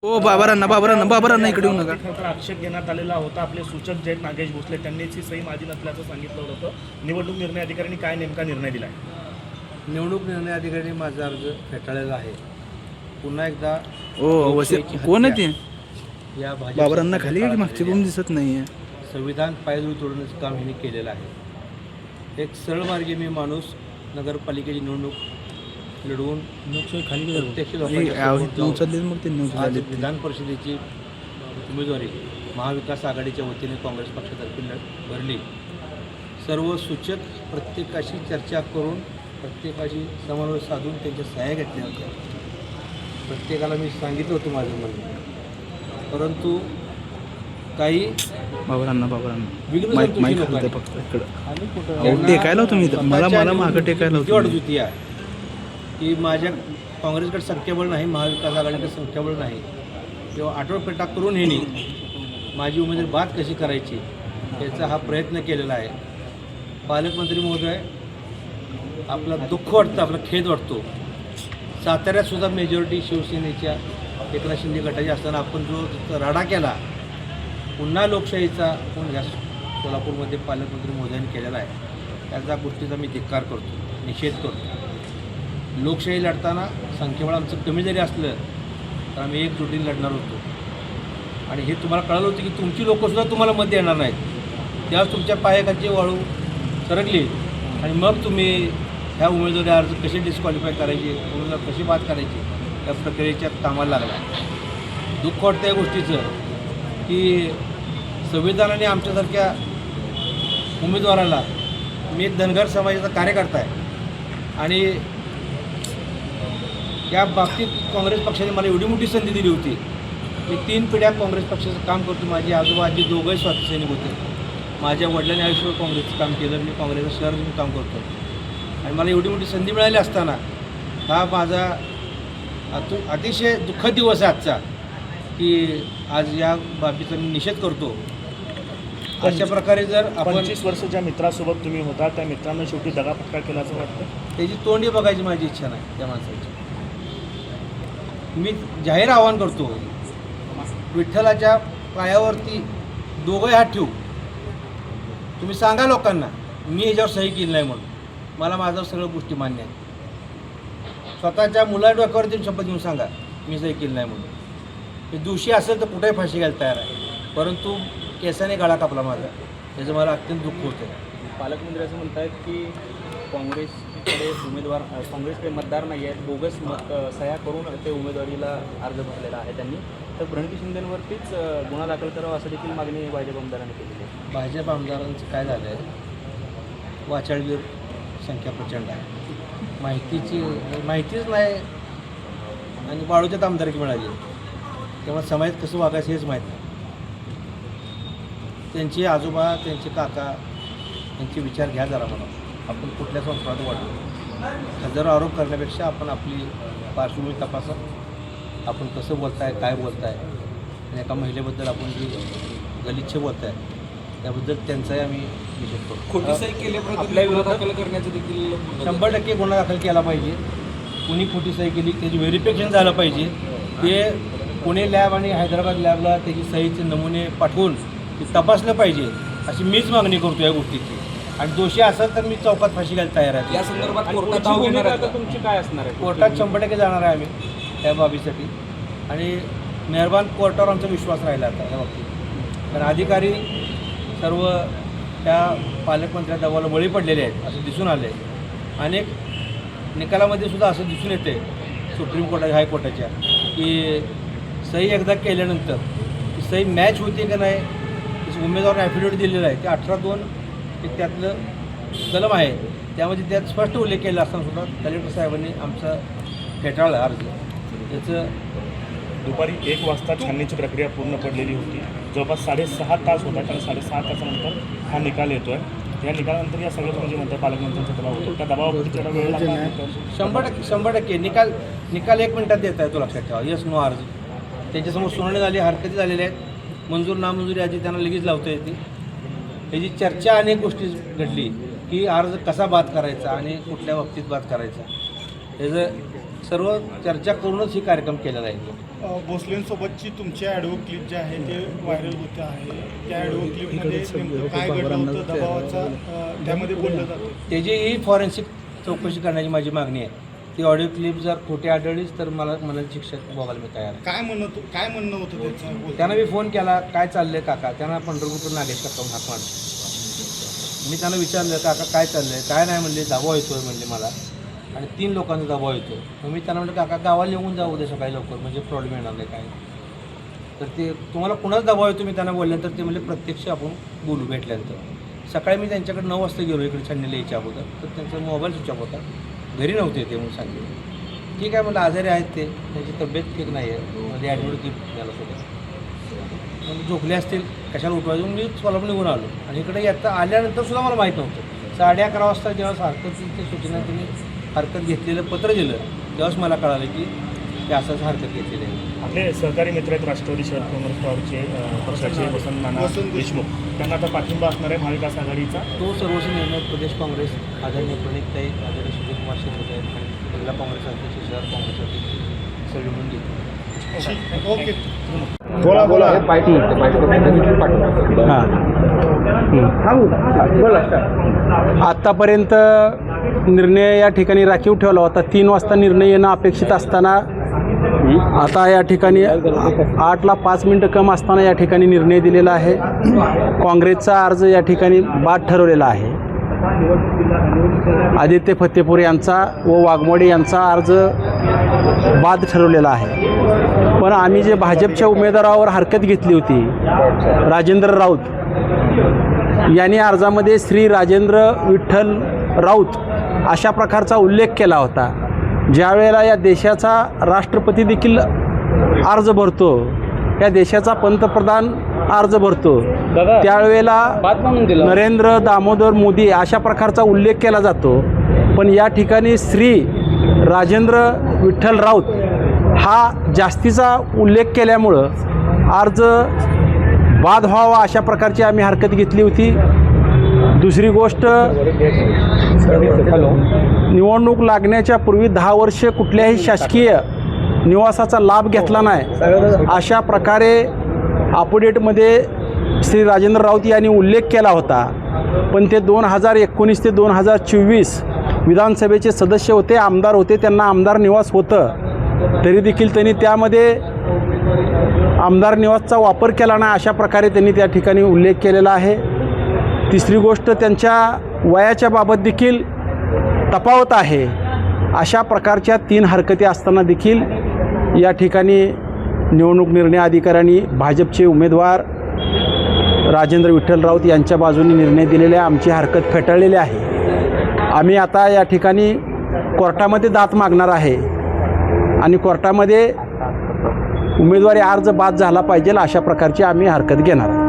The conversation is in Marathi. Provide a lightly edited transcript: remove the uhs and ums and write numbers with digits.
ओ बाबरांना इकडे येऊ नका. खरं तर आक्षेप घेण्यात आलेला होता. आपले सूचक जे आहेत नागेश भोसले त्यांनीच ही सही माझी नसल्याचं सांगितलं होतं. निवडणूक निर्णय अधिकाऱ्यांनी काय नेमका निर्णय दिला आहे? निवडणूक निर्णय अधिकाऱ्यांनी माझा अर्ज फेटाळलेला आहे. पुन्हा एकदा कोण आहे ते? या भाजप बाबरांना खाली की मागची कोण दिसत नाहीये. संविधान पायदळी तोडण्याचं काम यांनी केलेलं आहे. एक सरळ मार्गे मी माणूस नगरपालिकेची निवडणूक लढवून प्रत्यक्ष आज विधान परिषदेची उमेदवारी महाविकास आघाडीच्या वतीने काँग्रेस पक्षातर्फे भरली. सर्व सूचक प्रत्येकाशी चर्चा करून प्रत्येकाशी समन्वय साधून त्यांच्या सह्या घेतल्या होत्या. प्रत्येकाला मी सांगितलं होतं माझं म्हणणं, परंतु काही टेकायला तुम्ही मला मागं टेकायला वाटत होती की माझ्या काँग्रेसकडे संख्याबळ नाही, महाविकास आघाडीकडे संख्याबळ नाही, किंवा आठवडपेटा करून ह्यांनी माझी उमेदवारी बाद कशी करायची याचा हा प्रयत्न केलेला आहे. पालकमंत्री महोदय, आपला दुःख वाटतं, आपला खेद वाटतो. साताऱ्यातसुद्धा मेजॉरिटी शिवसेनेच्या एकनाथ शिंदे गटाची असताना आपण जो राडा केला पुन्हा लोकशाहीचा ह्या सोलापूरमध्ये पालकमंत्री महोदयांनी केलेला आहे, त्याचा गोष्टीचा मी धिक्कार करतो, निषेध करतो. लोकशाही लढताना संख्याबळ आमचं कमी जरी असलं तर आम्ही एकजुटीने लढणार होतो. आणि हे तुम्हाला कळलं होतं की तुमची लोकंसुद्धा तुम्हाला मत देणार नाहीत. त्यावेळेस तुमच्या पायाखालची वाळू सरकली आणि मग तुम्ही ह्या उमेदवारी अर्ज कसे डिस्क्वालिफाय करायचे, उमेदवार कशी बाद करायची या प्रक्रियेच्या कामाला लागला. दुःख वाटतं या गोष्टीचं की संविधानाने आमच्यासारख्या उमेदवाराला, मी एक धनगर समाजाचा कार्यकर्ता आहे आणि या बाबतीत काँग्रेस पक्षाने मला एवढी मोठी संधी दिली होती. मी 3 पिढ्या काँग्रेस पक्षाचं काम करतो. माझे आजोबा आजी दोघंही स्वातंत्र्य सैनिक होते. माझ्या वडिलांनी आयुष्यभर काँग्रेसचं काम केलं, मी काँग्रेसचं शहर मी काम करतो. आणि मला एवढी मोठी संधी मिळाली असताना हा माझा अतिशय दुःखद दिवस आहे आजचा, की आज या बाबतीचा मी निषेध करतो. अशा प्रकारे जर आपण 25 वर्ष ज्या मित्रासोबत तुम्ही होता त्या मित्रांना शेवटी दगाफटका केला असं वाटतं. त्याची तोंडी बघायची माझी इच्छा नाही त्या माणसाची. मी जाहीर आवाहन करतो, विठ्ठलाच्या पायावरती दोघंही हात ठेवू. तुम्ही सांगा लोकांना मी ह्याच्यावर सही केली नाही म्हणून. मला माझं सगळं गोष्टी मान्य आहेत. स्वतःच्या मुला डोक्यावरती शपथ घेऊन सांगा मी सही केली नाही म्हणून. हे दोषी असेल तर कुठेही फाशी घ्यायला तयार आहे, परंतु केसाने गळा कापला माझा, याचं मला अत्यंत दुःख होतं. पालकमंत्री असं म्हणत आहेत की काँग्रेसकडे उमेदवार, काँग्रेसकडे मतदार नाही आहेत, बोगस सह्या करून ते उमेदवारीला अर्ज भरलेला आहे त्यांनी. तर प्रणिती शिंदेंवरतीच गुन्हा दाखल करावा असं देखील मागणी भाजप आमदारांनी केलेली आहे. भाजप आमदारांचं काय झालं आहे, वाचाळवीर संख्या प्रचंड आहे. माहितीच नाही आणि बाळूच्यात आमदारकी मिळाली, तेव्हा समाजात कसं वागायचं हेच माहीत नाही. त्यांचे आजोबा, त्यांचे काका यांचे विचार घ्या जरा. म्हणा आपण कुठल्या संस्कृतीत वाढलो, हजारो आरोप करण्यापेक्षा आपण आपली पार्श्वभूमी तपासा, आपण कसं बोलताय, काय बोलताय, आणि एका महिलेबद्दल आपण जी गलिच्छ बोलताय त्याबद्दल त्यांचाही आम्ही निषेध करतो. खोटी सही केल्याप्रमाणे आपल्या विरोधात दाखल करण्याचं देखील 100% गुन्हा दाखल केला पाहिजे. कुणी खोटी सही केली त्याची व्हेरिफिकेशन झालं पाहिजे. ते पुणे लॅब आणि हैदराबाद लॅबला त्याची सहीचे नमुने पाठवून ते तपासलं पाहिजे, अशी मीच मागणी करतो या गोष्टीची. आणि दोषी असेल तर मी चौकात फाशी घ्यायला तयार आहे. या संदर्भात कोर्टात तुमची काय असणार आहे? कोर्टात 100% जाणार आहे आम्ही त्या बाबीसाठी. आणि मेहरबान कोर्टावर आमचा विश्वास राहिला आता या बाबतीत. कारण अधिकारी सर्व त्या पालकमंत्र्या दबावाला बळी पडलेले आहेत असं दिसून आलं आहे. अनेक निकालामध्ये सुद्धा असं दिसून येते सुप्रीम कोर्टाच्या, हायकोर्टाच्या, की सही एकदा केल्यानंतर ती सही मॅच होते का नाही. उमेदवाराने ॲफिडेविट दिलेलं आहे ते 18(2) एक त्यातलं कलम आहे, त्यामध्ये त्यात स्पष्ट उल्लेख केला असताना सुद्धा कलेक्टर साहेबांनी आमचा फेटाळला अर्ज. त्याचं दुपारी 1 वाजता छाननीची प्रक्रिया पूर्ण पडलेली होती. जवळपास 6.5 तास होता, कारण 6.5 तासानंतर हा निकाल येतो आहे. या निकालानंतर या सगळं तुम्ही जे म्हणता पालकमंत्र्यांचा दबाव होतो, त्या दबावावरती थोडा वेळ लागला. 100% निकाल 1 मिनिटात देत आहे, तो लक्षात ठेवा. यस नो अर्ज त्यांच्यासमोर सुनावणी झाली, हरकती झालेल्या आहेत, मंजूर नामंजुरी आधी त्यांना लगेच लावता येते. त्याची चर्चा अनेक गोष्टी घडली की अर्ज कसा बाद करायचा आणि कुठल्या बाबतीत बाद करायचा, याचं सर्व चर्चा करूनच ही कार्यक्रम केलेला आहे. भोसलेंसोबतची तुमची ऑडिओ क्लिप जी आहे ते व्हायरल होते आहे. त्या ऑडिओ क्लिपमध्ये नेमकं काय घडलं होतं, दबावाचा त्यामध्ये बोललं जातं. त्याचीही फॉरेन्सिक चौकशी करण्याची माझी मागणी आहे. ती ऑडिओ क्लिप जर खोटी आढळलीच तर मला शिक्षा भोगायला मी तयार आहे. काय म्हणणं होतं त्याचं? त्यांना मी फोन केला, काय चाललंय काका. त्यांना पंढरपूरला नागेश काका हाक मारले. मी त्यांना विचारलं, काका काय चाललंय, काय नाही म्हणले, दबाव येतोय म्हणले मला, आणि 3 लोकांचा दबाव येतो. मग मी त्यांना म्हटलं, काका गावाला येऊन जाऊ उद्या सकाळी लवकर, म्हणजे प्रॉब्लेम येणार नाही काय. तर ते तुम्हाला पुन्हाच दबाव येतो मी त्यांना बोलल्यानंतर ते म्हणजे प्रत्यक्ष आपण बोलू भेटल्यानंतर. सकाळी मी त्यांच्याकडे 9 वाजता गेलो इकडे छाननीला यायच्या अगोदर, तर त्यांचा मोबाईल स्विच ऑफ होता, घरी नव्हते ते म्हणून सांगितलं. ठीक आहे म्हटलं, आजारी आहेत ते, त्यांची तब्येत ठीक नाही आहे, मध्ये ॲडमिट गिफ्ट द्यायला सोबत मग झोपले असतील, कशाला उठवायचं. मी सोलापूर निघून आलो आणि इकडे येता आल्यानंतर सुद्धा मला माहीत नव्हतं. 11:30 वाजता जेव्हा हरकतीची सूचना त्यांनी हरकत घेतलेलं पत्र दिलं तेव्हाच मला कळालं की ते असंच हरकत घेतलेली आहे. आपले सहकारी मित्र आहेत राष्ट्रवादी शरद काँग्रेस पवारचे पक्षाचे वसंत नाना देशमुख, त्यांना आता पाठिंबा असणार आहे महाविकास आघाडीचा. तो सर्वोच्च निर्णय प्रदेश काँग्रेस आदरणीय प्रणितताई, आदरणीय सुशीलकुमार शिंदे साहेब आणि जिल्हा काँग्रेस अध्यक्ष, शहर काँग्रेस अध्यक्ष सगळे म्हणून घेतले. ओके. आत्तापर्यंत निर्णय या ठिकाणी राखीव ठेवला होता. 3 वाजता निर्णय येणं अपेक्षित असताना आता या ठिकाणी 8ला 5 मिनटं कम असताना या ठिकाणी निर्णय दिलेला आहे. काँग्रेसचा अर्ज या ठिकाणी बाद ठरवलेला आहे. आदित्य फत्तेपूर यांचा व वाघमोडे यांचा अर्ज बाद ठरवलेला आहे. पण आम्ही जे भाजपच्या उमेदवारावर हरकत घेतली होती, राजेंद्र राऊत यांनी अर्जामध्ये श्री राजेंद्र विठ्ठल राऊत अशा प्रकारचा उल्लेख केला होता. ज्या वेळेला या देशाचा राष्ट्रपती देखील अर्ज भरतो, या देशाचा पंतप्रधान अर्ज भरतो, त्यावेळेला नरेंद्र दामोदर मोदी अशा प्रकारचा उल्लेख केला जातो. पण या ठिकाणी श्री राजेंद्र विठ्ठल राऊत हा जास्तीचा उल्लेख केल्यामुळं अर्ज बाद व्हावा अशा प्रकारची आम्ही हरकत घेतली होती. दुसरी गोष्ट, निवडणूक लागण्याच्या पूर्वी 10 वर्ष कुठल्याही शासकीय निवासाचा लाभ घेतला नाही अशा प्रकारे अपडेटमध्ये श्री राजेंद्र राऊत यांनी उल्लेख केला होता. पण ते 2019 ते 2024 विधानसभेचे सदस्य होते, आमदार होते, त्यांना आमदार निवास होतं, तरी देखील त्यांनी त्यामध्ये आमदार निवासचा वापर केला नाही अशा प्रकारे त्यांनी त्या ठिकाणी उल्लेख केलेला आहे. तिसरी गोष्ट, त्यांच्या वयाच्या बाबत देखील तफावत आहे. अशा प्रकारच्या 3 हरकती असताना देखील या ठिकाणी निवडणूक निर्णय अधिकाऱ्यांनी भाजपचे उमेदवार राजेंद्र विठ्ठल राऊत यांच्या बाजूने निर्णय दिलेले आहे. आमची हरकत फेटाळलेली आहे. आम्ही आता या ठिकाणी कोर्टामध्ये दाद मागणार आहे आणि कोर्टामध्ये उमेदवारी अर्ज बाद झाला पाहिजे अशा प्रकारची आम्ही हरकत घेणार.